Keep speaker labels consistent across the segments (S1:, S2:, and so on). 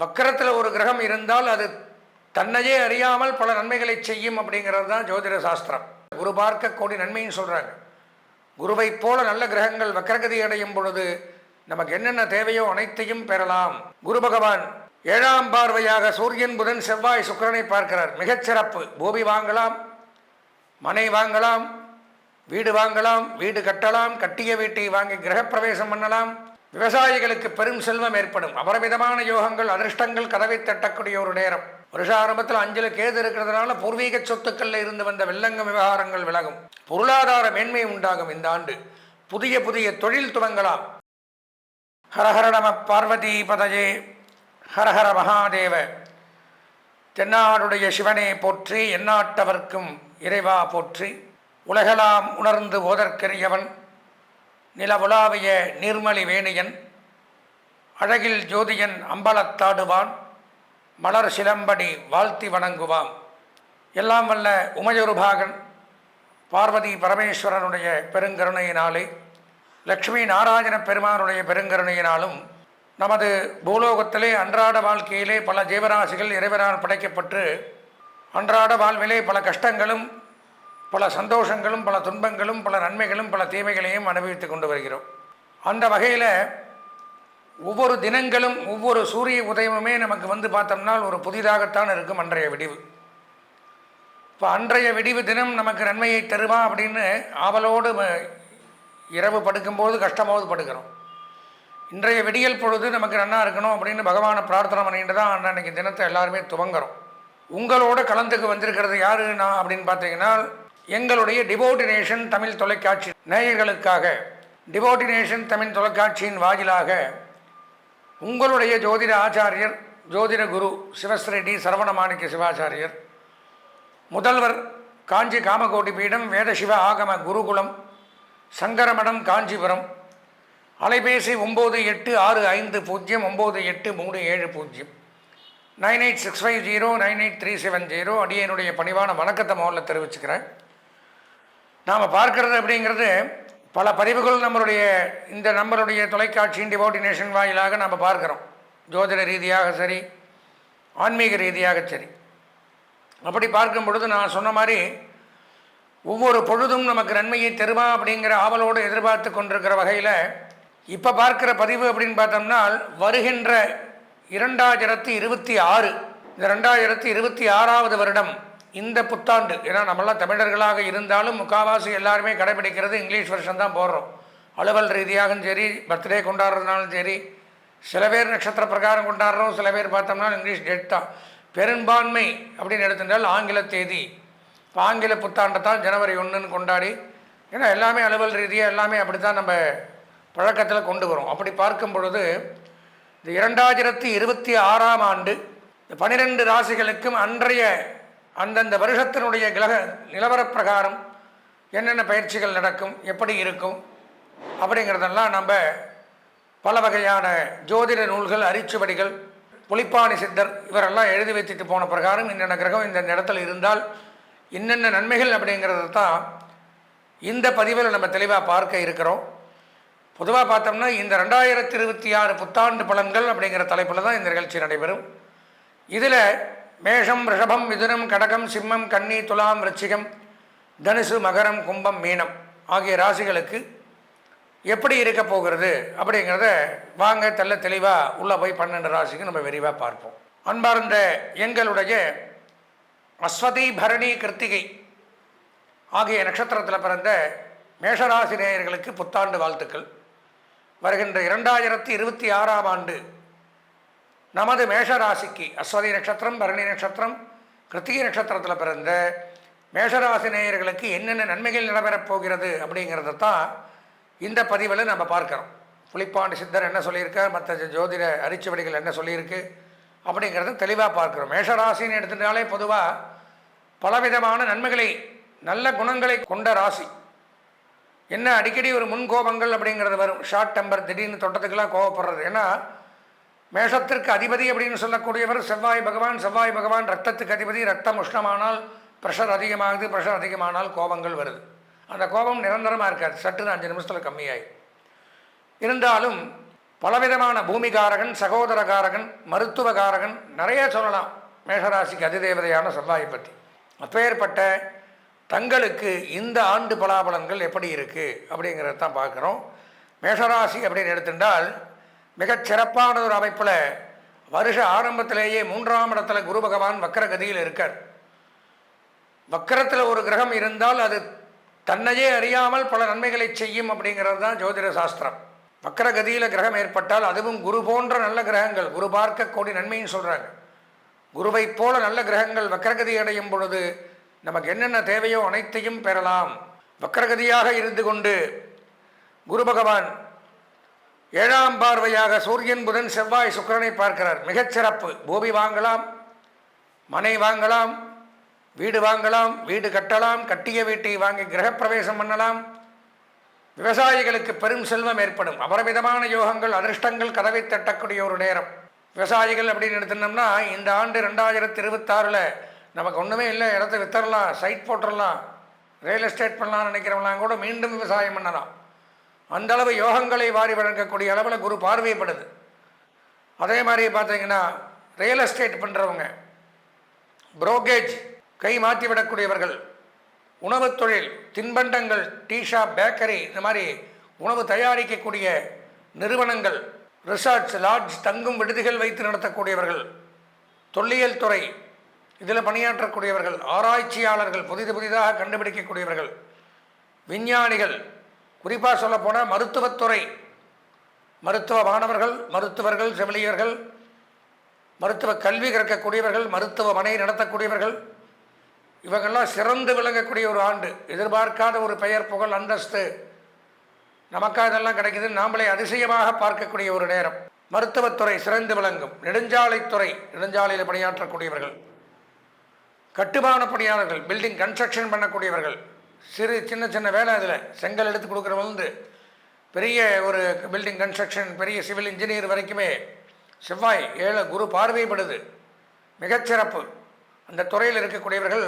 S1: வக்கரத்தில் ஒரு கிரகம் இருந்தால் அது தன்னையே அறியாமல் பல நன்மைகளை செய்யும் அப்படிங்கிறது தான் ஜோதிட சாஸ்திரம். குரு பார்க்க கோடி நன்மைன்னு சொல்கிறாங்க. குருவை போல நல்ல கிரகங்கள் வக்கரகதி அடையும் பொழுது நமக்கு என்னென்ன தேவையோ அனைத்தையும் பெறலாம். குரு பகவான் 7ஆம் பார்வையாக சூரியன் புதன் செவ்வாய் சுக்கிரனை பார்க்கிறார். மிகச்சிறப்பு. பூமி வாங்கலாம், மனை வாங்கலாம், வீடு வாங்கலாம், வீடு கட்டலாம், கட்டிய வீட்டை வாங்கி கிரகப்பிரவேசம் பண்ணலாம். விவசாயிகளுக்கு பெரும் செல்வம் ஏற்படும். அபரவிதமான யோகங்கள் அதிர்ஷ்டங்கள் கதவை தட்டக்கூடிய ஒரு நேரம். வருஷாரம்பத்தில் 5 கேது இருக்கிறதுனால பூர்வீக சொத்துக்களில் இருந்து வந்த வெள்ளங்க விவகாரங்கள் விலகும். பொருளாதார மேன்மை உண்டாகும். இந்த ஆண்டு புதிய புதிய தொழில் துவங்கலாம். ஹரஹர நம பார்வதி பதயே, ஹரஹர மகாதேவ. தென்னாடுடைய சிவனே போற்றி, எந்நாட்டவர்க்கும் இறைவா போற்றி. உலகலாம் உணர்ந்து ஓதற்கரியவன், நிலவுலாவிய நீர்மலி வேணியன், அழகில் ஜோதியன் அம்பலத்தாடுவான், மலர் சிலம்படி வாழ்த்தி வணங்குவான். எல்லாம் வல்ல உமையொருபாகன் பார்வதி பரமேஸ்வரனுடைய பெருங்கருணையினாலே, லக்ஷ்மி நாராயண பெருமானுடைய பெருங்கருணையினாலும் நமது பூலோகத்திலே அன்றாட வாழ்க்கையிலே பல ஜீவராசிகள் இறைவனால் படைக்கப்பட்டு அன்றாட வாழ்விலே பல கஷ்டங்களும் பல சந்தோஷங்களும் பல துன்பங்களும் பல நன்மைகளும் பல தீமைகளையும் அனுபவித்து கொண்டு வருகிறோம். அந்த வகையில் ஒவ்வொரு தினங்களும் ஒவ்வொரு சூரிய உதயமுமே நமக்கு பார்த்தோம்னா ஒரு புதிதாகத்தான் இருக்கும் அன்றைய விடிவு. இப்போ அன்றைய விடிவு தினம் நமக்கு நன்மையை தருமா அப்படின்னு ஆவலோடு இரவு படுக்கும்போது கஷ்டமாவது படுக்கிறோம். இன்றைய விடியல் பொழுது நமக்கு நன்னா இருக்கணும் அப்படின்னு பகவானை பிரார்த்தனை பண்ணிட்டு தான் அன்றைக்கு தினத்தை எல்லாருமே துவங்குறோம். உங்களோட கலந்துக்கு வந்திருக்கிறது யாரு நான் அப்படின்னு பார்த்தீங்கன்னா, எங்களுடைய டிவோட்டினேஷன் தமிழ் தொலைக்காட்சி நேயர்களுக்காக டிவோட்டினேஷன் தமிழ் தொலைக்காட்சியின் வாயிலாக உங்களுடைய ஜோதிட ஆச்சாரியர் ஜோதிட குரு சிவஸ்ரீ சரவண மாணிக்க சிவாச்சாரியர், முதல்வர் காஞ்சி காமகோடி பீடம் வேதசிவ ஆகம குருகுலம் சங்கரமடம் காஞ்சிபுரம், அலைபேசி 9860598370 9865098370. அடியனுடைய பணிவான வணக்கத்தை முதல்ல தெரிவிச்சுக்கிறேன். நாம் பார்க்கறது அப்படிங்கிறது பல பதிவுகள் நம்மளுடைய தொலைக்காட்சியின் டிவோட்டினேஷன் வாயிலாக நாம் பார்க்குறோம். ஜோதிட ரீதியாக சரி, ஆன்மீக ரீதியாக சரி. அப்படி பார்க்கும் பொழுது நான் சொன்ன மாதிரி ஒவ்வொரு பொழுதும் நமக்கு நன்மையை தருமா அப்படிங்கிற ஆவலோடு எதிர்பார்த்து கொண்டிருக்கிற வகையில் இப்போ பார்க்குற பதிவு அப்படின்னு பார்த்தோம்னா, வருகின்ற 2026 இந்த 2026வது வருடம் இந்த புத்தாண்டு. ஏன்னா நம்மளாம் தமிழர்களாக இருந்தாலும் முக்கால்வாசி எல்லாருமே கடைபிடிக்கிறது இங்கிலீஷ் வருஷம் தான் போடுறோம். அலுவல் ரீதியாகவும் சரி, பர்த்டே கொண்டாடுறதுனாலும் சரி, சில பேர் நட்சத்திர பிரகாரம் கொண்டாடுறோம், சில பேர் பார்த்தோம்னா இங்கிலீஷ் டேட் தான். பெரும்பான்மை அப்படின்னு எடுத்துட்டால் ஆங்கில தேதி. இப்போ ஆங்கில புத்தாண்டை தான் ஜனவரி 1ன்னு கொண்டாடி, ஏன்னா எல்லாமே அலுவல் ரீதியாக எல்லாமே அப்படி தான் நம்ம பழக்கத்தில் கொண்டு வரும். அப்படி பார்க்கும் பொழுது இந்த 2026ஆம் ஆண்டு 12 ராசிகளுக்கும் அன்றைய அந்தந்த வருஷத்தினுடைய நிலவர பிரகாரம் என்னென்ன பயிற்சிகள் நடக்கும், எப்படி இருக்கும் அப்படிங்கிறதெல்லாம் நம்ம பல வகையான ஜோதிட நூல்கள், அரிச்சுவடிகள், புலிப்பாணி சித்தர் இவரெல்லாம் எழுதி வைத்துட்டு போன பிரகாரம் என்னென்ன கிரகம் இந்த இடத்துல இருந்தால் என்னென்ன நன்மைகள் அப்படிங்கிறது தான் இந்த பதிவில் நம்ம தெளிவாக பார்க்க இருக்கிறோம். பொதுவாக பார்த்தோம்னா இந்த 2026 புத்தாண்டு பலன்கள் அப்படிங்கிற தலைப்பில் தான் இந்த நிகழ்ச்சி நடைபெறும். இதில் மேஷம், ரிஷபம், மிதுனம், கடகம், சிம்மம், கன்னி, துலாம், விருச்சிகம், தனுசு, மகரம், கும்பம், மீனம் ஆகிய ராசிகளுக்கு எப்படி இருக்க போகிறது அப்படிங்கிறத வாங்க தெளிவாக உள்ளே போய் 12 ராசிக்கு நம்ம விரிவாக பார்ப்போம். அன்பார்ந்த எங்களுடைய அஸ்வதி, பரணி, கிருத்திகை ஆகிய நட்சத்திரத்தில் பிறந்த மேஷராசி நேயர்களுக்கு புத்தாண்டு வாழ்த்துக்கள். வருகின்ற 2026ஆம் ஆண்டு நமது மேஷராசிக்கு அஸ்வதி நட்சத்திரம், பரணி நட்சத்திரம், கிருத்திகை நட்சத்திரத்தில் பிறந்த மேஷராசி நேயர்களுக்கு என்னென்ன நன்மைகள் நடைபெறப் போகிறது அப்படிங்கிறத தான் இந்த பதிவில் நம்ம பார்க்குறோம். புலிப்பாண்டி சித்தர் என்ன சொல்லியிருக்கார், மற்ற ஜோதிட அரிச்சுவடிகள் என்ன சொல்லியிருக்கு அப்படிங்கிறத தெளிவாக பார்க்குறோம். மேஷராசின்னு எடுத்துட்டாலே பொதுவாக பலவிதமான நன்மைகளை, நல்ல குணங்களை கொண்ட ராசி. என்ன அடிக்கடி ஒரு முன்கோபங்கள் அப்படிங்கிறது வரும், ஷார்ட் டெம்பர், திடீர்னு தொட்டத்துக்கெல்லாம் கோவப்படுறது. ஏன்னா மேஷத்திற்கு அதிபதி அப்படின்னு சொல்லக்கூடியவர் செவ்வாய் பகவான். செவ்வாய் பகவான் ரத்தத்துக்கு அதிபதி. ரத்தம் உஷ்ணமானால் ப்ரெஷர் அதிகமாகுது, ப்ரெஷர் அதிகமானால் கோபங்கள் வருது. அந்த கோபம் நிரந்தரமாக இருக்காது, சட்டுன்னு 5 நிமிஷத்தில் கம்மியாகி. இருந்தாலும் பலவிதமான பூமிகாரகன், சகோதரகாரகன், மருத்துவகாரகன், நிறைய சொல்லலாம் மேஷராசிக்கு அதிதேவதையான செவ்வாயை பற்றி. அப்பேற்பட்ட தங்களுக்கு இந்த ஆண்டு பலாபலன்கள் எப்படி இருக்குது அப்படிங்கிறத தான் பார்க்குறோம். மேஷராசி அப்படின்னு எடுத்துட்டால் மிகச் சிறப்பான ஒரு அமைப்பில் வருஷ ஆரம்பத்திலேயே 3ஆம் இடத்துல குரு பகவான் வக்கரகதியில் இருக்கார். வக்கரத்தில் ஒரு கிரகம் இருந்தால் அது தன்னையே அறியாமல் பல நன்மைகளை செய்யும் அப்படிங்கிறது தான் ஜோதிட சாஸ்திரம். வக்கரகதியில் கிரகம் ஏற்பட்டால், அதுவும் குரு போன்ற நல்ல கிரகங்கள், குரு பார்க்க கோடி நன்மைன்னு சொல்கிறாங்க. குருவை போல நல்ல கிரகங்கள் வக்கரகதி அடையும் பொழுது நமக்கு என்னென்ன தேவையோ அனைத்தையும் பெறலாம். வக்கரகதியாக இருந்து கொண்டு குரு பகவான் 7ஆம் பார்வையாக சூரியன், புதன், செவ்வாய், சுக்கிரனை பார்க்கிறார். மிகச்சிறப்பு. பூமி வாங்கலாம், மனை வாங்கலாம், வீடு வாங்கலாம், வீடு கட்டலாம், கட்டிய வீட்டை வாங்கி கிரகப்பிரவேசம் பண்ணலாம். விவசாயிகளுக்கு பெரும் செல்வம் ஏற்படும். அபரிமிதமான யோகங்கள், அதிர்ஷ்டங்கள் கதவை தட்டக்கூடிய ஒரு நேரம். விவசாயிகள் அப்படின்னு எடுத்துனோம்னா இந்த ஆண்டு 2026 நமக்கு ஒன்றுமே இல்லை, இடத்த வித்தரலாம், சைட் போட்டுடலாம், ரியல் எஸ்டேட் பண்ணலாம்னு நினைக்கிறவங்களாம் கூட மீண்டும் விவசாயம் பண்ணலாம். அந்தளவு யோகங்களை வாரி வழங்கக்கூடிய அளவில் குரு பார்வைப்படுது. அதே மாதிரி பார்த்தீங்கன்னா ரியல் எஸ்டேட் பண்ணுறவங்க, புரோக்கேஜ், கை மாற்றி விடக்கூடியவர்கள், உணவு தொழில், தின்பண்டங்கள், டீ ஷாப், பேக்கரி, இந்த மாதிரி உணவு தயாரிக்கக்கூடிய நிறுவனங்கள், ரிசார்ட்ஸ், லாட்ஜ், தங்கும் விடுதிகள் வைத்து நடத்தக்கூடியவர்கள், தொல்லியல் துறை இதில் பணியாற்றக்கூடியவர்கள், ஆராய்ச்சியாளர்கள், புதிதாக கண்டுபிடிக்கக்கூடியவர்கள், விஞ்ஞானிகள், குறிப்பாக சொல்லப்போனால் மருத்துவத்துறை, மருத்துவ மாணவர்கள், மருத்துவர்கள், செவிலியர்கள், மருத்துவ கல்வி கற்கக்கூடியவர்கள், மருத்துவமனை நடத்தக்கூடியவர்கள், இவங்கெல்லாம் சிறந்து விளங்கக்கூடிய ஒரு ஆண்டு. எதிர்பார்க்காத ஒரு பெயர், புகழ், அந்தஸ்து நமக்காக இதெல்லாம் கிடைக்குது, நாமளே அதிசயமாக பார்க்கக்கூடிய ஒரு நேரம். மருத்துவத்துறை சிறந்து விளங்கும். நெடுஞ்சாலைத்துறை, நெடுஞ்சாலையில் பணியாற்றக்கூடியவர்கள், கட்டுமான பணியாளர்கள், பில்டிங் கன்ஸ்ட்ரக்ஷன் பண்ணக்கூடியவர்கள், சின்ன வேலை, அதில் செங்கல் எடுத்து கொடுக்குறவங்க பெரிய ஒரு பில்டிங் கன்ஸ்ட்ரக்ஷன், பெரிய சிவில் இன்ஜினியர் வரைக்குமே செவ்வாய் 7 குரு பார்வைப்படுது. மிகச்சிறப்பு. அந்த துறையில் இருக்கக்கூடியவர்கள்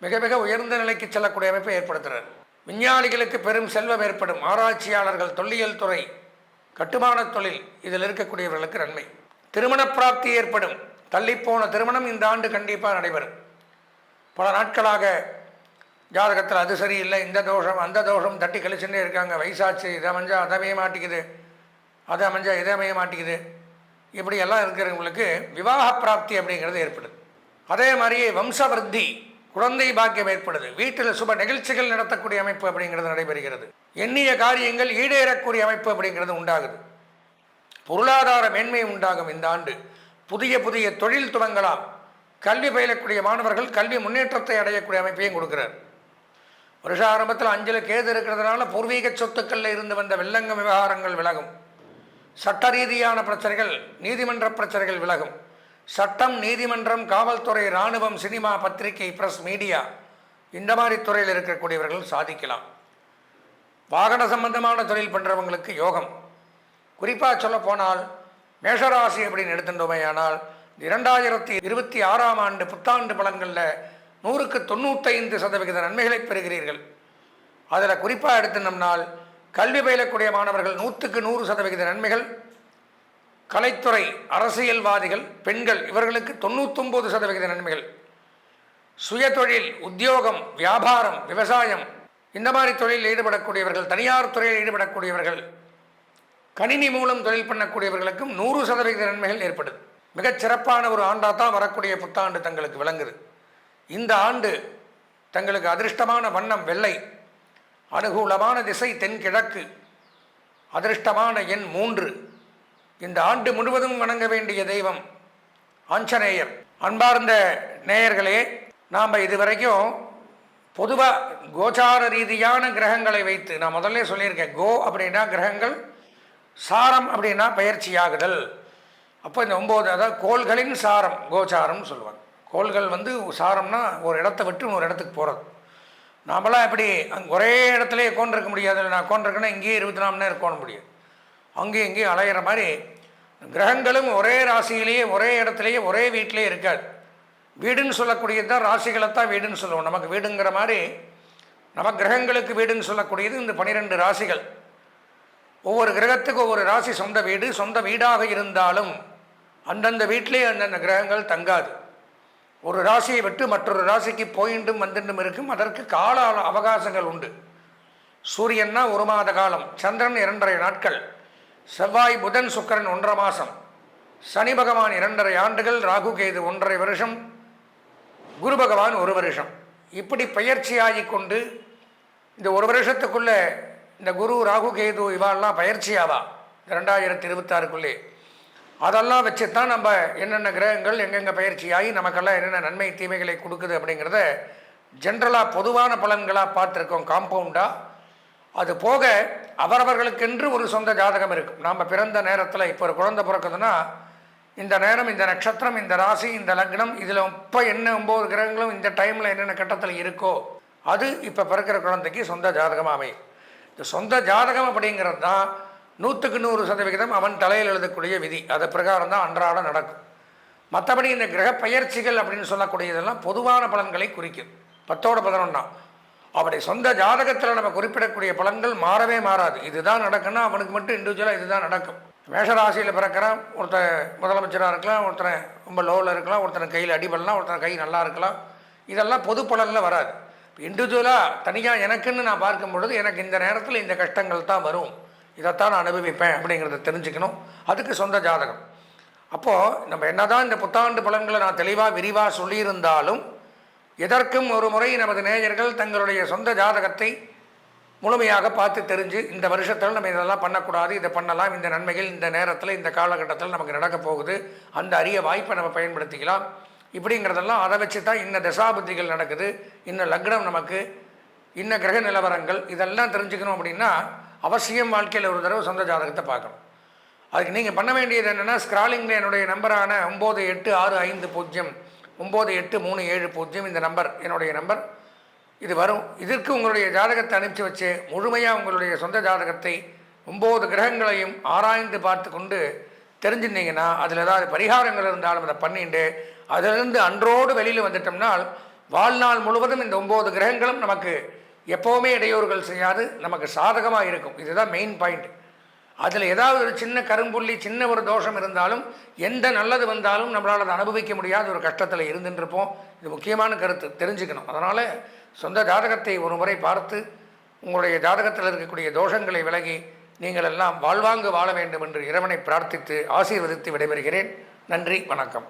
S1: மிக மிக உயர்ந்த நிலைக்கு செல்லக்கூடிய அமைப்பை ஏற்படுத்துகிறார். விஞ்ஞானிகளுக்கு பெரும் செல்வம் ஏற்படும். ஆராய்ச்சியாளர்கள், தொல்லியல் துறை, கட்டுமான தொழில் இதில் இருக்கக்கூடியவர்களுக்கு நன்மை. திருமண பிராப்தி ஏற்படும். தள்ளிப்போன திருமணம் இந்த ஆண்டு கண்டிப்பாக நடைபெறும். பல நாட்களாக ஜாதகத்தில் அது சரியில்லை, இந்த தோஷம் அந்த தோஷம் தட்டி கழிச்சுட்டே இருக்காங்க, வயசாச்சு, இதை அமைஞ்சா அதை அமைய மாட்டேங்குது, அதை அமைஞ்சா இதை அமைய மாட்டேங்குது, இப்படியெல்லாம் இருக்கிறவங்களுக்கு விவாக பிராப்தி அப்படிங்கிறது ஏற்படுது. அதே மாதிரியே வம்சவர்த்தி, குழந்தை பாக்கியம் ஏற்படுது. வீட்டில் சுப நிகழ்ச்சிகள் நடத்தக்கூடிய அமைப்பு அப்படிங்கிறது நடைபெறுகிறது. எண்ணிய காரியங்கள் ஈடேறக்கூடிய அமைப்பு அப்படிங்கிறது உண்டாகுது. பொருளாதார மேன்மை உண்டாகும். இந்த ஆண்டு புதிய தொழில் துவங்கலாம். கல்வி பயிலக்கூடிய மாணவர்கள் கல்வி முன்னேற்றத்தை அடையக்கூடிய அமைப்பையும் கொடுக்கிறார். வருஷ ஆரம்பத்தில் 5ல் கேது இருக்கிறதுனால பூர்வீக சொத்துக்களில் இருந்து வந்த வெள்ளங்க விவகாரங்கள் விலகும். சட்ட ரீதியான பிரச்சனைகள், நீதிமன்ற பிரச்சனைகள் விலகும். சட்டம், நீதிமன்றம், காவல்துறை, இராணுவம், சினிமா, பத்திரிகை, பிரஸ், மீடியா, இந்த மாதிரி துறையில் இருக்கக்கூடியவர்கள் சாதிக்கலாம். வாகன சம்பந்தமான தொழில் பண்ணுறவங்களுக்கு யோகம். குறிப்பாக சொல்ல போனால் மேஷராசி அப்படின்னு எடுத்துட்டோமேயானால் 2026ஆம் ஆண்டு புத்தாண்டு பலன்களில் 100க்கு 95% நன்மைகளை பெறுகிறீர்கள். அதில் குறிப்பாக எடுத்துனோம்னால் கல்வி பயிலக்கூடிய மாணவர்கள் 100க்கு 100% நன்மைகள். கலைத்துறை, அரசியல்வாதிகள், பெண்கள் இவர்களுக்கு 99% நன்மைகள். சுயதொழில், உத்தியோகம், வியாபாரம், விவசாயம், இந்த மாதிரி தொழிலில் ஈடுபடக்கூடியவர்கள், தனியார் துறையில் ஈடுபடக்கூடியவர்கள், கணினி மூலம் தொழில் பண்ணக்கூடியவர்களுக்கும் 100% நன்மைகள் ஏற்படுது. மிகச் சிறப்பான ஒரு ஆண்டாக தான் வரக்கூடிய புத்தாண்டு தங்களுக்கு விளங்குது. இந்த ஆண்டு தங்களுக்கு அதிர்ஷ்டமான வண்ணம் வெள்ளை, அனுகூலமான திசை தென்கிழக்கு, அதிர்ஷ்டமான எண் 3. இந்த ஆண்டு முழுவதும் வணங்க வேண்டிய தெய்வம் ஆஞ்சநேயர். அன்பார்ந்த நேயர்களே, நாம் இதுவரைக்கும் பொதுவாக கோச்சார ரீதியான கிரகங்களை வைத்து, நான் முதல்ல சொல்லியிருக்கேன், கோ அப்படின்னா கிரகங்கள், சாரம் அப்படின்னா பயிற்சியாகுதல். அப்போ இந்த 9, அதாவது கோள்களின் சாரம் கோச்சாரம்னு சொல்லுவாங்க. கோள்கள் சாரம்னா ஒரு இடத்த விட்டு இன்னொரு இடத்துக்கு போகிறது. நாமெல்லாம் எப்படி ஒரே இடத்துல உட்காந்துருக்க முடியாது. நான் உட்காந்துருக்கேன்னா இங்கேயே 24 மணி நேரம் உட்கார முடியாது. அங்கேயும் இங்கேயும் அலையிற மாதிரி கிரகங்களும் ஒரே ராசியிலேயே, ஒரே இடத்துலையே, ஒரே வீட்டிலே இருக்காது. வீடுன்னு சொல்லக்கூடியது தான் ராசிகளைத்தான் வீடுன்னு சொல்லுவோம். நமக்கு வீடுங்கிற மாதிரி நம்ம கிரகங்களுக்கு வீடுன்னு சொல்லக்கூடியது இந்த 12 ராசிகள். ஒவ்வொரு கிரகத்துக்கு ஒவ்வொரு ராசி சொந்த வீடு. சொந்த வீடாக இருந்தாலும் அந்தந்த வீட்டிலே அந்தந்த கிரகங்கள் தங்காது. ஒரு ராசியை விட்டு மற்றொரு ராசிக்கு போயிண்டும் வந்துட்டும் இருக்கும். அதற்கு கால அவகாசங்கள் உண்டு. சூரியன்னா 1 மாத காலம், சந்திரன் 2.5 நாட்கள், செவ்வாய் புதன் சுக்கிரன் 1.5 மாதம், சனி பகவான் 2.5 ஆண்டுகள், ராகு கேது 1.5 வருஷம், குரு பகவான் 1 வருஷம். இப்படி பயிற்சியாகி கொண்டு இந்த 1 வருஷத்துக்குள்ளே இந்த குரு ராகு கேது இவாள்லாம் பயிற்சியாவா 2026க்குள்ளே. அதெல்லாம் வச்சு தான் நம்ம என்னென்ன கிரகங்கள் எங்கெங்கே பயிற்சியாகி நமக்கெல்லாம் என்னென்ன நன்மை தீமைகளை கொடுக்குது அப்படிங்கிறத ஜென்ரலாக பொதுவான பலன்களாக பார்த்துருக்கோம், காம்பவுண்டாக. அது போக அவரவர்களுக்கென்று ஒரு சொந்த ஜாதகம் இருக்கும். நாம் பிறந்த நேரத்தில் இப்போ ஒரு குழந்தை பிறக்குதுன்னா இந்த நேரம், இந்த நட்சத்திரம், இந்த ராசி, இந்த லக்னம், இதில் இப்போ என்ன 9 கிரகங்களும் இந்த டைமில் என்னென்ன கட்டத்தில் இருக்கோ அது இப்போ பிறக்கிற குழந்தைக்கு சொந்த ஜாதகமாக அமையும். இந்த சொந்த ஜாதகம் அப்படிங்கிறது தான் 100க்கு 100% அவன் தலையில் எழுதக்கூடிய விதி. அது பிரகாரம் தான் அன்றாட நடக்கும். மற்றபடி இந்த கிரக பயிற்சிகள் அப்படின்னு சொல்லக்கூடியதெல்லாம் பொதுவான பலன்களை குறிக்கும். 10ஓட 11ஆம் அப்படி சொந்த ஜாதகத்தில் நம்ம குறிப்பிடக்கூடிய பலன்கள் மாறவே மாறாது. இதுதான் நடக்குன்னா அவனுக்கு மட்டும் இண்டிவிஜுவலாக இதுதான் நடக்கும். மேஷராசியில் பிறக்கிறான், ஒருத்தர் முதலமைச்சராக இருக்கலாம், ஒருத்தர் ரொம்ப லோவில் இருக்கலாம், ஒருத்தர் கையில் அடிபடலாம், ஒருத்தர் கை நல்லா இருக்கலாம். இதெல்லாம் பொது பலனில் வராது. இண்டிவிஜுவலாக தனியாக எனக்குன்னு நான் பார்க்கும் பொழுது எனக்கு இந்த நேரத்தில் இந்த கஷ்டங்கள் தான் வரும், இதைத்தான் நான் அனுபவிப்பேன் அப்படிங்கிறத தெரிஞ்சுக்கணும். அதுக்கு சொந்த ஜாதகம். அப்போது நம்ம என்ன தான் இந்த புத்தாண்டு பலன்களை நான் தெளிவாக விரிவாக சொல்லியிருந்தாலும் எதற்கும் ஒரு முறை நமது நேயர்கள் தங்களுடைய சொந்த ஜாதகத்தை முழுமையாக பார்த்து தெரிஞ்சு இந்த வருஷத்தில் நம்ம இதெல்லாம் பண்ணக்கூடாது, இதை பண்ணலாம், இந்த நன்மைகள் இந்த நேரத்தில் இந்த காலகட்டத்தில் நமக்கு நடக்க போகுது, அந்த அரிய வாய்ப்பை நம்ம பயன்படுத்திக்கலாம் இப்படிங்கிறதெல்லாம் அதை வச்சு தான் இன்ன தசாபுத்திகள் நடக்குது, இன்ன லக்னம் நமக்கு, இன்ன கிரக நிலவரங்கள், இதெல்லாம் தெரிஞ்சுக்கணும். அப்படின்னா அவசியம் வாழ்க்கையில் ஒரு தடவை சொந்த ஜாதகத்தை பார்க்கணும். அதுக்கு நீங்கள் பண்ண வேண்டியது என்னென்னா, ஸ்க்ராலிங்கில் என்னுடைய நம்பரான 9865 9837 இந்த நம்பர் என்னுடைய நம்பர், இது வரும். இதற்கு உங்களுடைய ஜாதகத்தை அனுப்பிச்சி வச்சு முழுமையாக உங்களுடைய சொந்த ஜாதகத்தை 9 கிரகங்களையும் ஆராய்ந்து பார்த்து கொண்டு தெரிஞ்சுருந்தீங்கன்னா அதில் ஏதாவது பரிகாரங்கள் இருந்தாலும் அதை பண்ணிட்டு அதிலிருந்து அன்றோடு வெளியில் வந்துட்டோம்னால் வாழ்நாள் முழுவதும் இந்த 9 கிரகங்களும் நமக்கு எப்போவுமே இடையூறுகள் செய்யாது, நமக்கு சாதகமாக இருக்கும். இதுதான் மெயின் பாயிண்ட். அதில் ஏதாவது ஒரு சின்ன கரும்புள்ளி, சின்ன ஒரு தோஷம் இருந்தாலும் எந்த நல்லது வந்தாலும் நம்மளால் அதை அனுபவிக்க முடியாத ஒரு கஷ்டத்தில் இருந்துருப்போம். இது முக்கியமான கருத்து, தெரிஞ்சுக்கணும். அதனால் சொந்த ஜாதகத்தை ஒரு முறை பார்த்து உங்களுடைய ஜாதகத்தில் இருக்கக்கூடிய தோஷங்களை விலகி நீங்கள் எல்லாம் வாழ்வாங்கு வாழ வேண்டும் என்று இறைவனை பிரார்த்தித்து ஆசீர்வதித்து விடைபெறுகிறேன். நன்றி, வணக்கம்.